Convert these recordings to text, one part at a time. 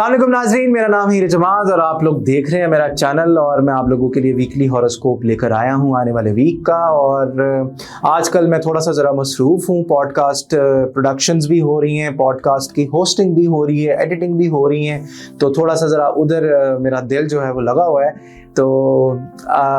अस्सलाम वालेकुम नाज़रीन, मेरा नाम है जमात और आप लोग देख रहे हैं मेरा चैनल। और मैं आप लोगों के लिए वीकली हॉरोस्कोप लेकर आया हूं आने वाले वीक का। और आजकल मैं थोड़ा सा ज़रा मसरूफ़ हूं, पॉडकास्ट प्रोडक्शंस भी हो रही हैं, पॉडकास्ट की होस्टिंग भी हो रही है, एडिटिंग भी हो रही हैं, तो थोड़ा सा ज़रा उधर मेरा दिल जो है वो लगा हुआ है। तो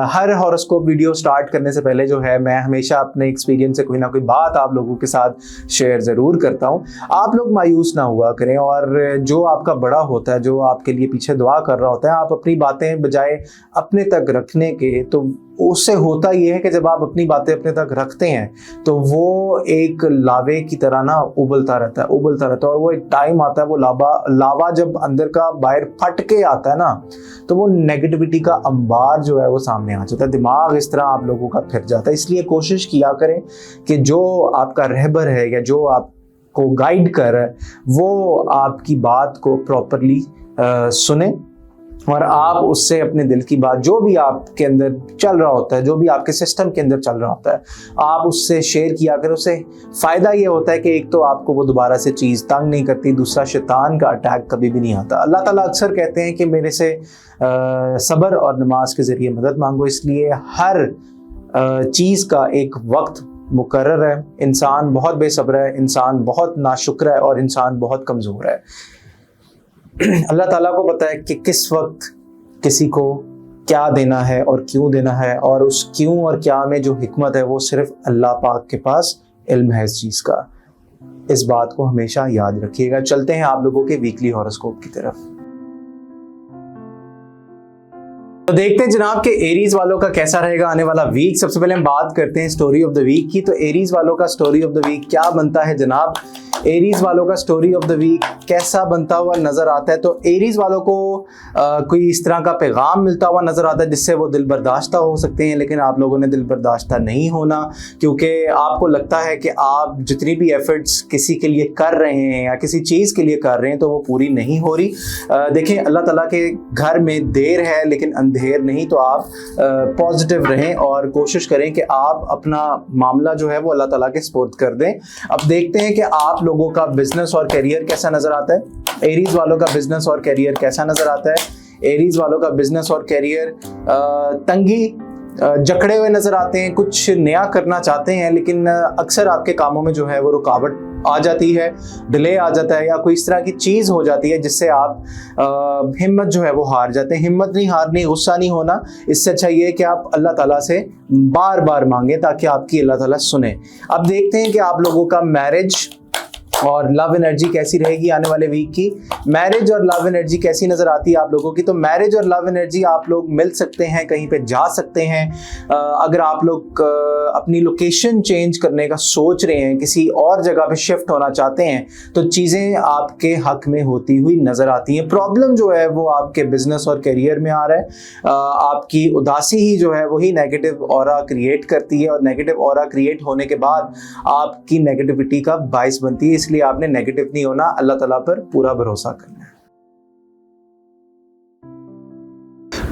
हर हॉरोस्कोप वीडियो स्टार्ट करने से पहले जो है मैं हमेशा अपने एक्सपीरियंस से कोई ना कोई बात आप लोगों के साथ शेयर ज़रूर करता हूँ। आप लोग मायूस ना हुआ करें, और जो आपका बड़ा होता है, जो आपके लिए पीछे दुआ कर रहा होता है, आप अपनी बातें बजाय अपने तक रखने के, तो उससे होता ये है कि जब आप अपनी बातें अपने तक रखते हैं तो वो एक लावे की तरह ना उबलता रहता है और वो एक टाइम आता है, वो लावा जब अंदर का बाहर फट के आता है ना, तो वो नेगेटिविटी का अंबार जो है वो सामने आ जाता है, दिमाग इस तरह आप लोगों का फिर जाता है। इसलिए कोशिश किया करें कि जो आपका रहबर है या जो आपको गाइड कर रहा है वो आपकी बात को प्रॉपरली सुने, और आप उससे अपने दिल की बात, जो भी आपके अंदर चल रहा होता है, जो भी आपके सिस्टम के अंदर चल रहा होता है, आप उससे शेयर किया करें। उससे फ़ायदा ये होता है कि एक तो आपको वो दोबारा से चीज़ तंग नहीं करती, दूसरा शैतान का अटैक कभी भी नहीं आता। अल्लाह ताला अक्सर कहते हैं कि मेरे से सब्र और नमाज के ज़रिए मदद मांगो। इसलिए हर चीज़ का एक वक्त मुकर्रर है। इंसान बहुत बेसब्र है, इंसान बहुत नाशुक्र है और इंसान बहुत कमज़ोर है। अल्लाह ताला को पता है कि किस वक्त किसी को क्या देना है और क्यों देना है, और उस क्यों और क्या में जो हिकमत है वो सिर्फ अल्लाह पाक के पास इल्म है इस चीज़ का। इस बात को हमेशा याद रखिएगा। चलते हैं आप लोगों के वीकली हॉरोस्कोप की तरफ। तो देखते हैं जनाब के एरीज वालों का कैसा रहेगा आने वाला वीक। सबसे पहले हम बात करते हैं स्टोरी ऑफ द वीक की। तो एरीज वालों का स्टोरी ऑफ द वीक क्या बनता है जनाब? एरीज वालों का स्टोरी ऑफ द वीक कैसा बनता हुआ नजर आता है? तो एरीज वालों को कोई इस तरह का पैगाम मिलता हुआ नजर आता है जिससे वो दिल बर्दाश्ता हो सकते हैं, लेकिन आप लोगों ने दिल बर्दाश्ता नहीं होना, क्योंकि आपको लगता है कि आप जितनी भी एफर्ट्स किसी के लिए कर रहे हैं या किसी चीज़ के लिए कर रहे हैं तो वो पूरी नहीं हो रही। देखें, अल्लाह ताला के घर में देर है लेकिन अंधेर नहीं। तो आप पॉजिटिव रहें और कोशिश करें कि आप अपना मामला जो है वो अल्लाह ताला के सुपुर्द कर दें। अब देखते हैं कि आप लोगों का बिजनेस और करियर कैसा नजर आता है। एरीज वालों का बिजनेस और करियर कैसा नजर आता है? एरीज वालों का बिजनेस और करियर तंगी जकड़े हुए नजर आते हैं। कुछ नया करना चाहते हैं लेकिन अक्सर आपके कामों में जो है वो रुकावट आ जाती है, डिले आ जाता है, या कोई इस तरह की चीज़ हो जाती है जिससे आप हिम्मत जो है वो हार जाते हैं। हिम्मत नहीं हारनी, गुस्सा नहीं होना। इससे अच्छा ये है कि आप अल्लाह ताला से बार बार मांगें ताकि आपकी अल्लाह ताला सुने। अब देखते हैं कि आप लोगों का मैरिज और लव एनर्जी कैसी रहेगी आने वाले वीक की। मैरिज और लव एनर्जी कैसी नजर आती है आप लोगों की? तो मैरिज और लव एनर्जी, आप लोग मिल सकते हैं, कहीं पे जा सकते हैं। अगर आप लोग अपनी लोकेशन चेंज करने का सोच रहे हैं, किसी और जगह पे शिफ्ट होना चाहते हैं, तो चीज़ें आपके हक में होती हुई नजर आती हैं। प्रॉब्लम जो है वो आपके बिजनेस और करियर में आ रहा है। आपकी उदासी ही जो है वही नेगेटिव ऑरा क्रिएट करती है, और नेगेटिव ऑरा क्रिएट होने के बाद आपकी नेगेटिविटी का बाइस बनती है। इसलिए आपने नेगेटिव नहीं होना, अल्लाह ताला पर पूरा भरोसा करना है।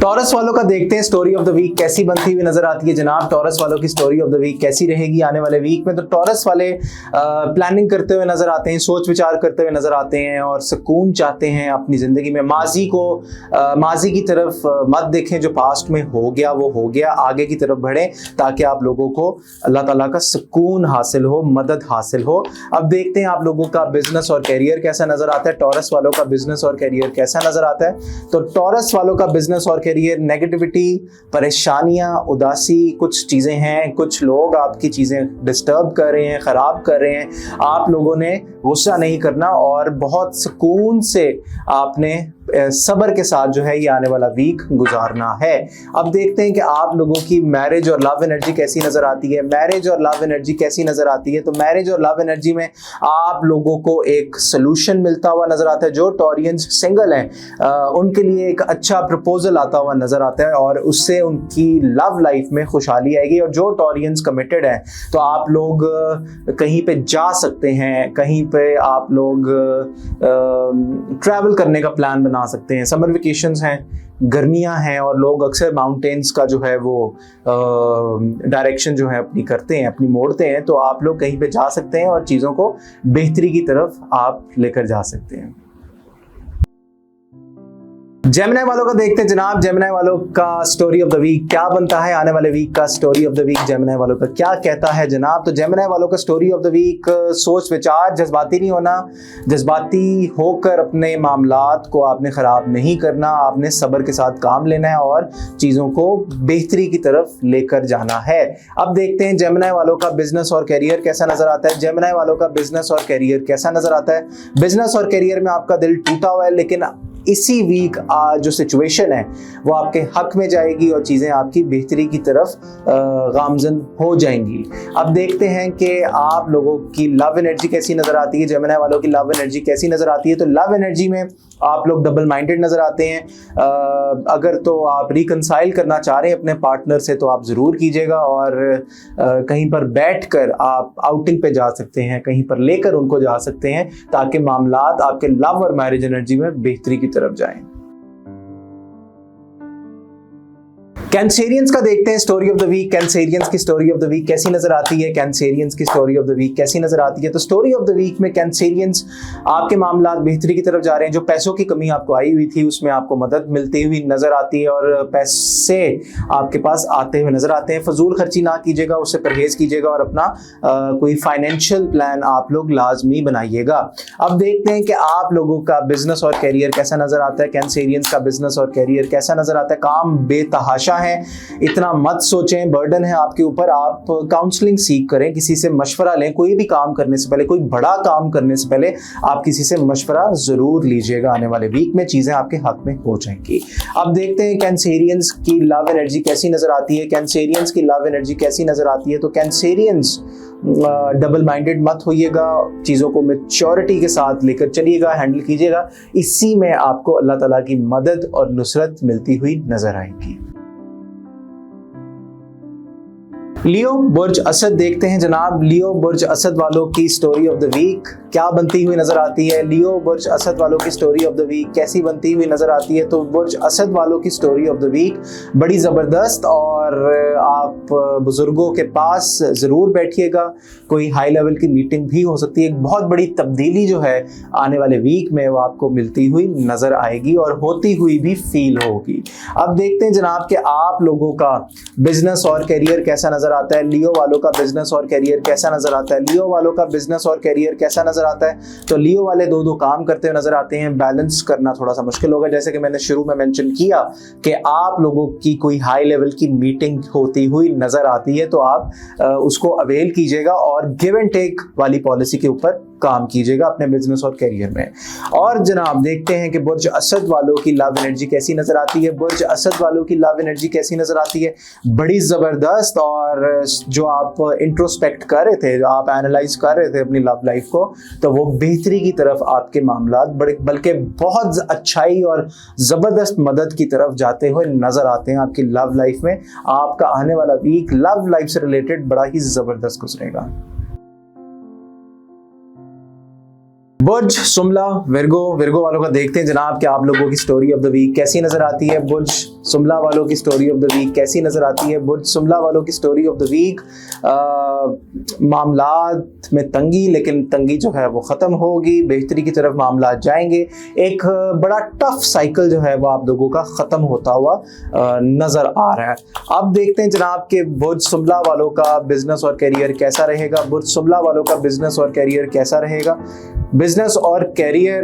टॉरस वालों का देखते हैं स्टोरी ऑफ द वीक कैसी बनती हुई नजर आती है जनाब। टॉरस वालों की स्टोरी ऑफ द वीक कैसी रहेगी आने वाले वीक में? तो टॉरस वाले प्लानिंग करते हुए नजर आते हैं, सोच विचार करते हुए नजर आते हैं और सुकून चाहते हैं अपनी जिंदगी में। माजी की तरफ मत देखें, जो पास्ट में हो गया वो हो गया, आगे की तरफ बढ़ें ताकि आप लोगों को अल्लाह ताला का सुकून हासिल हो, मदद हासिल हो। अब देखते हैं आप लोगों का बिजनेस और कैरियर कैसा नजर आता है। टॉरस वालों का बिजनेस और कैरियर कैसा नजर आता है? तो टॉरस वालों का बिजनेस और करियर, नेगेटिविटी, परेशानियां, उदासी, कुछ चीज़ें हैं, कुछ लोग आपकी चीज़ें डिस्टर्ब कर रहे हैं, ख़राब कर रहे हैं। आप लोगों ने गुस्सा नहीं करना और बहुत सुकून से आपने सब्र के साथ जो है ये आने वाला वीक गुजारना है। अब देखते हैं कि आप लोगों की मैरिज और लव एनर्जी कैसी नज़र आती है। मैरिज और लव एनर्जी कैसी नज़र आती है? तो मैरिज और लव एनर्जी में आप लोगों को एक सोल्यूशन मिलता हुआ नज़र आता है। जो टॉरियंस सिंगल हैं उनके लिए एक अच्छा प्रपोजल आता हुआ नज़र आता है और उससे उनकी लव लाइफ में खुशहाली आएगी। और जो टॉरियंस कमिटेड हैं तो आप लोग कहीं पे जा सकते हैं, कहीं पे आप लोग ट्रैवल करने का प्लान बना सकते हैं। समर वेकेशंस हैं, गर्मियां हैं और लोग अक्सर माउंटेन्स का जो है वो डायरेक्शन जो है अपनी करते हैं, अपनी मोड़ते हैं। तो आप लोग कहीं पे जा सकते हैं और चीज़ों को बेहतरी की तरफ आप लेकर जा सकते हैं। जेमिनी वालों का देखते हैं जनाब, जेमिनी वालों का स्टोरी ऑफ द वीक क्या बनता है। आने वाले वीक का story of the week Gemini वालों का क्या कहता है जनाब। तो जेमिनी वालों का स्टोरी ऑफ द वीक, सोच विचार, जज्बाती नहीं होना, जज्बाती होकर अपने मामलात को आपने ख़राब नहीं करना, आपने सब्र के साथ काम लेना है और चीज़ों को बेहतरी की तरफ लेकर जाना है। अब देखते हैं जेमिनी वालों का बिजनेस और करियर कैसा नजर आता है। जेमिनी वालों का बिजनेस और करियर कैसा नजर आता है। बिजनेस और करियर में आपका दिल टूटा हुआ है, लेकिन इसी वीक जो सिचुएशन है वो आपके हक में जाएगी और चीज़ें आपकी बेहतरी की तरफ गामजन हो जाएंगी। अब देखते हैं कि आप लोगों की लव एनर्जी कैसी नज़र आती है। जेमिनी वालों की लव एनर्जी कैसी नज़र आती है। तो लव एनर्जी में आप लोग डबल माइंडेड नज़र आते हैं। अगर तो आप रिकंसाइल करना चाह रहे हैं अपने पार्टनर से तो आप ज़रूर कीजिएगा, और कहीं पर बैठकर आप आउटिंग पे जा सकते हैं, कहीं पर लेकर उनको जा सकते हैं, ताकि मामलात आपके लव और मैरिज एनर्जी में बेहतरी की तरफ जाएं। कैंसेरियंस का देखते हैं story of the week. Cancerians की स्टोरी ऑफ द वीक कैसी नजर आती है। कैंसेरियंस की स्टोरी ऑफ द वीक कैसी नजर आती है। तो स्टोरी ऑफ द वीक में कैंसेरियंस आपके मामलात बेहतरी की तरफ जा रहे हैं। जो पैसों की कमी आपको आई हुई थी उसमें आपको मदद मिलती हुई नजर आती है और पैसे आपके पास आते हुए नजर आते हैं। फजूल खर्ची ना कीजिएगा, उससे परहेज कीजिएगा और अपना कोई फाइनेंशियल प्लान आप लोग लाजमी बनाइएगा। अब देखते हैं कि आप लोगों का बिजनेस और कैरियर कैसा नजर आता है। कैंसेरियंस का बिजनेस और कैरियर कैसा नजर आता है। काम बेतहाशा है, इतना मत सोचें, बर्डन है आपके ऊपर। आप काउंसलिंग सीख करें, किसी से मशवरा लें। कोई भी काम करने से पहले, कोई बड़ा काम करने से पहले आप किसी से मशवरा जरूर लीजिएगा। आने वाले वीक में चीजें आपके हक में हो जाएंगी। अब देखते हैं कैंसेरियंस की लव एनर्जी कैसी नजर आती है। कैंसेरियंस की लव एनर्जी कैसी नजर आती है। तो कैंसेरियंस डबल माइंडेड मत होइएगा, चीज़ों को मैच्योरिटी के साथ लेकर चलिएगा, हैंडल कीजिएगा। इसी में आपको अल्लाह ताला की मदद और नुसरत मिलती हुई नजर आएगी। लियो बुर्ज असद देखते हैं जनाब। लियो बुर्ज असद वालों की स्टोरी ऑफ द वीक क्या बनती हुई नजर आती है। लियो बुर्ज असद वालों की स्टोरी ऑफ द वीक कैसी बनती हुई नजर आती है। तो बुर्ज असद वालों की स्टोरी ऑफ द वीक बड़ी ज़बरदस्त, और आप बुजुर्गों के पास ज़रूर बैठिएगा। कोई हाई लेवल की मीटिंग भी हो सकती है। एक बहुत बड़ी तब्दीली जो है आने वाले वीक में वो आपको मिलती हुई नजर आएगी और होती हुई भी फील होगी। अब देखते हैं जनाब कि आप लोगों का बिजनेस और करियर कैसा नजर आता है। लियो वालों का बिजनेस और करियर कैसा नजर आता है। लियो वालों का बिजनेस और करियर कैसा नजर आता है। तो लियो वाले दो काम करते हुए नजर आते हैं। बैलेंस करना थोड़ा सा मुश्किल होगा, जैसे कि मैंने शुरू में मेंशन किया कि आप लोगों की कोई हाई लेवल की मीटिंग होती हुई नजर आती है तो आप उसको अवेल कीजिएगा और गिव एंड टेक वाली पॉलिसी के ऊपर काम कीजिएगा अपने बिजनेस और करियर में। और जनाब देखते हैं कि बुर्ज असद वालों की लव एनर्जी कैसी नजर आती है। बुर्ज असद वालों की लव एनर्जी कैसी नजर आती है। बड़ी जबरदस्त, और जो आप इंट्रोस्पेक्ट कर रहे थे, जो आप एनालाइज कर रहे थे अपनी लव लाइफ को, तो वो बेहतरी की तरफ आपके मामलात बड़े बल्कि बहुत अच्छाई और जबरदस्त मदद की तरफ जाते हुए नजर आते हैं आपकी लव लाइफ में। आपका आने वाला वीक लव लाइफ से रिलेटेड बड़ा ही जबरदस्त गुजरेगा। बुर्ज सुमला विर्गो वालों का देखते हैं जनाब कि आप लोगों की स्टोरी ऑफ द वीक कैसी नजर आती है। बुर्ज सुमला वालों की स्टोरी ऑफ द वीक कैसी नजर आती है। बुर्ज सुमला वालों की स्टोरी ऑफ द वीक, मामलात में तंगी, लेकिन तंगी जो है वो ख़त्म होगी, बेहतरी की तरफ मामलात जाएंगे। एक बड़ा टफ साइकिल जो है वो आप लोगों का ख़त्म होता हुआ नज़र आ रहा है। अब देखते हैं जनाब कि बुर्ज सुमला वालों का बिजनेस और करियर कैसा रहेगा। बुर्ज सुमला वालों का बिजनेस और करियर कैसा रहेगा। बिजनेस और करियर,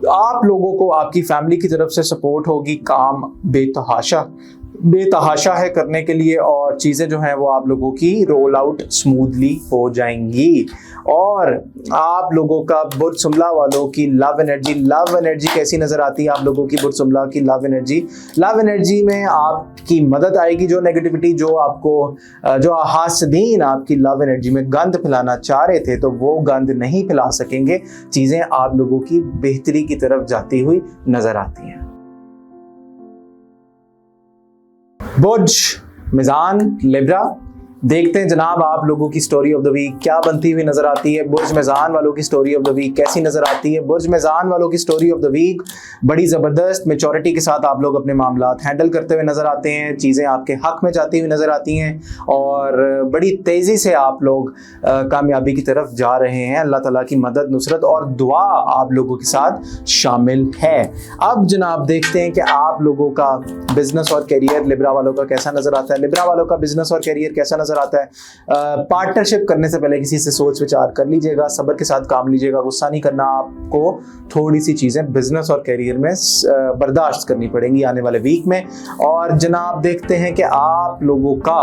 आप लोगों को आपकी फैमिली की तरफ से सपोर्ट होगी। काम बेतहाशा है करने के लिए, और चीज़ें जो हैं वो आप लोगों की रोल आउट स्मूथली हो जाएंगी। और आप लोगों का बुर्ज सुमला वालों की लव एनर्जी कैसी नज़र आती है। आप लोगों की बुर्ज सुमला की लव एनर्जी में आपकी मदद आएगी। जो नेगेटिविटी, जो हासदीन आपकी लव एनर्जी में गंद फैलाना चाह रहे थे, तो वो गंद नहीं फैला सकेंगे। चीज़ें आप लोगों की बेहतरी की तरफ जाती हुई नज़र आती हैं। बुर्ज मिजान लिब्रा, देखते हैं जनाब आप लोगों की स्टोरी ऑफ द वीक क्या बनती हुई नजर आती है। बुर्ज मेज़ान वालों की स्टोरी ऑफ द वीक कैसी नजर आती है। बुर्ज मेज़ान वालों की स्टोरी ऑफ द वीक बड़ी ज़बरदस्त मैच्योरिटी के साथ आप लोग अपने मामलात हैंडल करते हुए नजर आते हैं, चीज़ें आपके हक में जाती हुई नजर आती हैं और बड़ी तेज़ी से आप लोग कामयाबी की तरफ जा रहे हैं। अल्लाह ताला की मदद, नुसरत और दुआ आप लोगों के साथ शामिल है। अब जनाब देखते हैं कि आप लोगों का बिजनेस और करियर लिब्रा वालों का कैसा नजर आता है। लिब्रा वालों का बिजनेस और करियर कैसा नजर आता है। पार्टनरशिप करने से पहले किसी से सोच विचार कर लीजिएगा, सब्र के साथ काम लीजिएगा, गुस्सा नहीं करना। आपको थोड़ी सी चीजें बिजनेस और करियर में बर्दाश्त करनी पड़ेंगी आने वाले वीक में। और जनाब देखते हैं कि आप लोगों का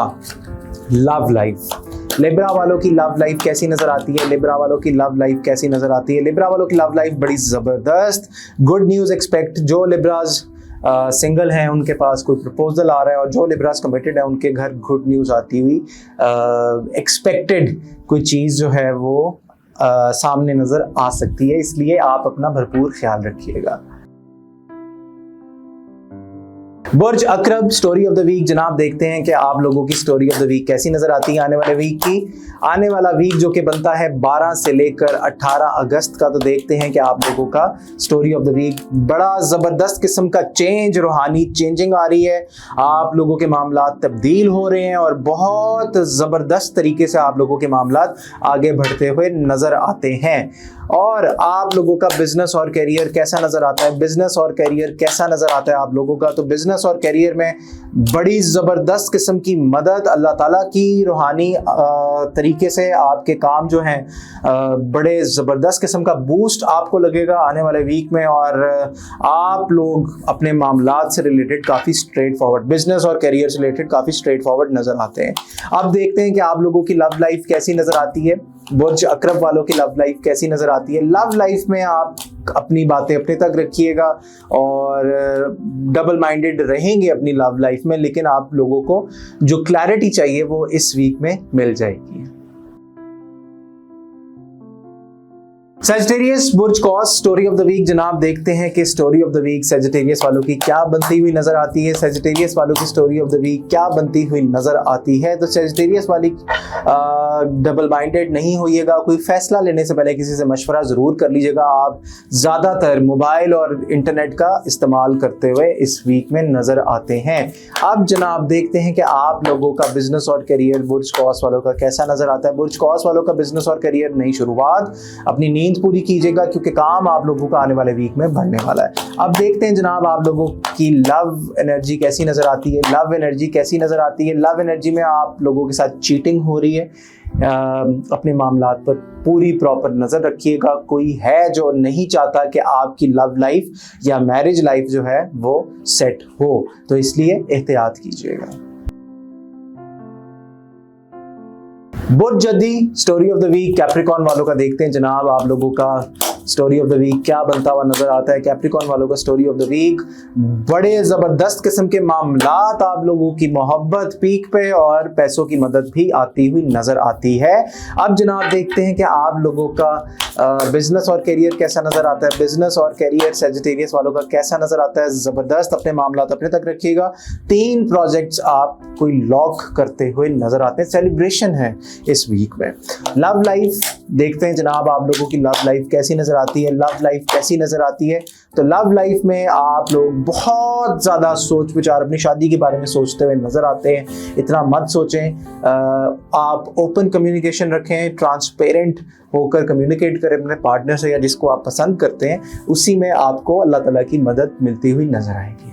लव लाइफ, लिब्रा वालों की लव लाइफ कैसी नजर आती है। लिब्रा वालों की लव लाइफ कैसी नजर आती है। लिब्रा वालों की लव लाइफ बड़ी जबरदस्त। Good news expect. जो लिब्राज सिंगल हैं उनके पास कोई प्रपोजल आ रहा है और जो लिब्रास कमिटेड है उनके घर गुड न्यूज़ आती हुई एक्सपेक्टेड कोई चीज़ जो है वो सामने नज़र आ सकती है, इसलिए आप अपना भरपूर ख्याल रखिएगा। बुर्ज अकरब स्टोरी ऑफ द वीक जनाब देखते हैं कि आप लोगों की स्टोरी ऑफ द वीक कैसी नजर आती है आने वाले वीक की। आने वाला वीक जो कि बनता है 12 से लेकर 18 अगस्त का, तो देखते हैं कि आप लोगों का स्टोरी ऑफ द वीक बड़ा ज़बरदस्त किस्म का चेंज, रूहानी चेंजिंग आ रही है। आप लोगों के मामलात तब्दील हो रहे हैं और बहुत ज़बरदस्त तरीके से आप लोगों के मामलात आगे बढ़ते हुए नज़र आते हैं। और आप लोगों का बिजनेस और करियर कैसा नज़र आता है। बिजनेस और करियर कैसा नज़र आता है आप लोगों का, तो बिजनेस और करियर में बड़ी ज़बरदस्त किस्म की मदद, अल्लाह ताला की रूहानी तरीके से आपके काम जो हैं बड़े ज़बरदस्त किस्म का बूस्ट आपको लगेगा आने वाले वीक में। और आप लोग अपने मामलात से रिलेटेड काफ़ी स्ट्रेट फॉरवर्ड, बिजनेस और करियर से रिलेटेड काफ़ी स्ट्रेट फॉरवर्ड नज़र आते हैं। अब देखते हैं कि आप लोगों की लव लाइफ कैसी नज़र आती है। बुर्ज अकरब वालों की लव लाइफ कैसी नज़र आती है। लव लाइफ में आप अपनी बातें अपने तक रखिएगा और डबल माइंडेड रहेंगे अपनी लव लाइफ में, लेकिन आप लोगों को जो क्लैरिटी चाहिए वो इस वीक में मिल जाएगी। सजिटेरियस बुर्ज कॉस स्टोरी ऑफ द वीक जनाब देखते हैं कि story of the week Sagittarius वालों की क्या बनती हुई नजर आती है। सजिटेरियस वालों की स्टोरी ऑफ द वीक क्या बनती हुई नजर आती है। तो सजिटेरियस वाली डबल माइंडेड नहीं होइएगा, कोई फैसला लेने से पहले किसी से मशवरा ज़रूर कर लीजिएगा। आप ज़्यादातर मोबाइल और इंटरनेट का इस्तेमाल करते हुए इस वीक में नज़र आते हैं। अब जनाब देखते हैं कि आप लोगों का बिजनेस और करियर बुर्ज कॉस वालों का कैसा नज़र आता है। बुर्ज कॉस वालों का बिजनेस और करियर नई शुरुआत, अपनी नींद पूरी कीजिएगा क्योंकि काम आप लोगों का आने वाले वीक में बढ़ने वाला है। अब देखते हैं जनाब आप लोगों की लव एनर्जी कैसी नजर आती है। लव एनर्जी कैसी नजर आती है। लव एनर्जी में आप लोगों के साथ चीटिंग हो रही है। अपने मामलात पर पूरी प्रॉपर नजर रखिएगा। कोई है जो नहीं चाहता कि आपकी लव लाइफ या मैरिज लाइफ जो है वो सेट हो, तो इसलिए एहतियात कीजिएगा। बुर्ज जद्दी story of the week Capricorn वालों का देखते हैं जनाब आप लोगों का स्टोरी ऑफ द वीक क्या बनता हुआ नजर आता है। कैप्रिकॉर्न वालों का स्टोरी ऑफ द वीक बड़े जबरदस्त किस्म के मामलात, आप लोगों की मोहब्बत पीक पे और पैसों की मदद भी आती हुई नजर आती है। अब जनाब देखते हैं कि आप लोगों का बिजनेस और करियर कैसा नजर आता है। बिजनेस और करियर सजिटेरियस वालों का कैसा नजर आता है। जबरदस्त, अपने मामलात अपने तक रखिएगा। 3 प्रोजेक्ट्स आप कोई लॉक करते हुए नजर आते हैं। सेलिब्रेशन है इस वीक में। लव लाइफ देखते हैं जनाब आप लोगों की लव लाइफ कैसी नजर आती है। लव लाइफ कैसी नजर आती है, तो लव लाइफ में आप लोग बहुत ज़्यादा सोच विचार अपनी शादी के बारे में सोचते हुए नजर आते हैं। इतना मत सोचें। आप ओपन कम्युनिकेशन रखें, ट्रांसपेरेंट होकर कम्युनिकेट करें अपने पार्टनर से या जिसको आप पसंद करते हैं, उसी में आपको अल्लाह ताला की मदद मिलती हुई नजर आएगी।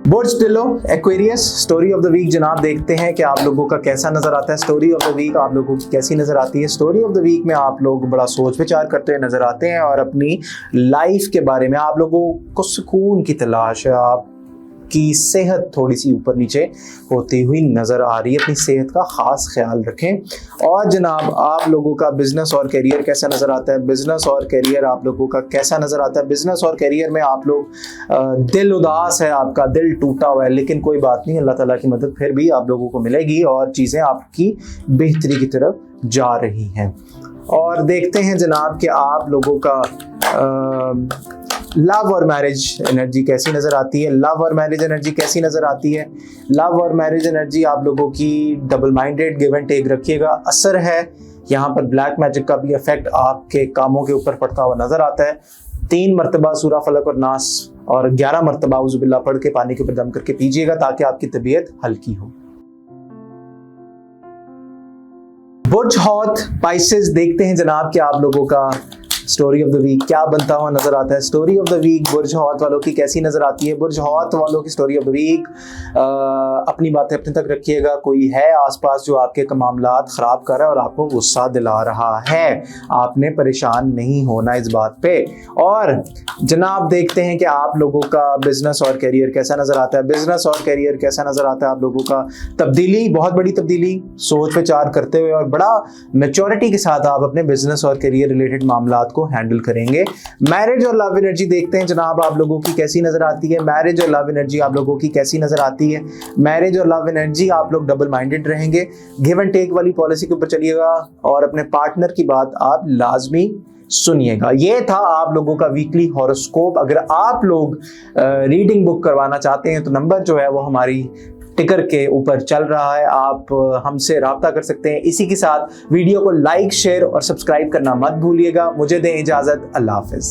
बुर्ज टिलो Aquarius story of the week जनाब देखते हैं कि आप लोगों का कैसा नजर आता है। स्टोरी ऑफ द वीक आप लोगों की कैसी नजर आती है। स्टोरी ऑफ द वीक में आप लोग बड़ा सोच विचार करते हुए नजर आते हैं और अपनी लाइफ के बारे में आप लोगों को सुकून की तलाश है। आप की सेहत थोड़ी सी ऊपर नीचे होती हुई नज़र आ रही है। अपनी सेहत का ख़ास ख्याल रखें। और जनाब आप लोगों का बिज़नेस और करियर कैसा नज़र आता है। बिज़नेस और करियर आप लोगों का कैसा नज़र आता है। बिज़नेस और करियर में आप लोग दिल उदास है, आपका दिल टूटा हुआ है, लेकिन कोई बात नहीं, अल्लाह ताला की मदद फिर भी आप लोगों को मिलेगी और चीज़ें आपकी बेहतरी की तरफ जा रही हैं। और देखते हैं जनाब कि आप लोगों का लव और मैरिज एनर्जी कैसी नजर आती है? लव और मैरिज एनर्जी कैसी नजर आती है? लव और मैरिज एनर्जी आप लोगों की double minded, give and take रखिएगा। असर है यहाँ पर ब्लैक मैजिक का भी इफेक्ट आपके कामों के ऊपर पड़ता हुआ नजर आता है। 3 मरतबा सूरा फलक और नास और 11 मरतबा उज़ुबिल्लाह पढ़ के पानी के ऊपर दम करके पीजिएगा ताकि आपकी तबीयत हल्की हो। बुर्ज हौत पाइसेस, देखते हैं जनाब कि आप लोगों का स्टोरी ऑफ द वीक क्या बनता हुआ नजर आता है। स्टोरी ऑफ द वीक बुर्ज हौत वालों की कैसी नजर आती है? बुर्ज हौत वालों की स्टोरी ऑफ द वीक, अपनी बातें अपने तक रखिएगा। कोई है आसपास जो आपके मामलात खराब कर रहा है और आपको गुस्सा दिला रहा है, आपने परेशान नहीं होना इस बात पे। और जनाब देखते हैं कि आप लोगों का बिजनेस और करियर कैसा नजर आता है। बिजनेस और करियर कैसा नजर आता है आप लोगों का? तब्दीली, बहुत बड़ी तब्दीली, सोच विचार करते हुए और बड़ा मैच्योरिटी के साथ आप अपने बिजनेस और करियर रिलेटेड मामलात को हैंडल करेंगे। मैरिज और लव एनर्जी देखते हैं जनाब आप लोगों की कैसी नजर आती है। मैरिज और लव एनर्जी आप लोगों की कैसी नजर आती है? मैरिज और लव एनर्जी, आप लोग डबल माइंडेड रहेंगे, गिव एंड टेक वाली पॉलिसी के ऊपर चलिएगा और अपने पार्टनर की बात आप लाजमी सुनिएगा। ये था आप लोगों का वीकली हॉरोस्कोप। अगर आप लोग रीडिंग बुक करवाना चाहते हैं तो नंबर जो है वो हमारी टिकर के ऊपर चल रहा है, आप हमसे राब्ता कर सकते हैं। इसी के साथ वीडियो को लाइक, शेयर और सब्सक्राइब करना मत भूलिएगा। मुझे दें इजाजत, अल्लाह हाफिज।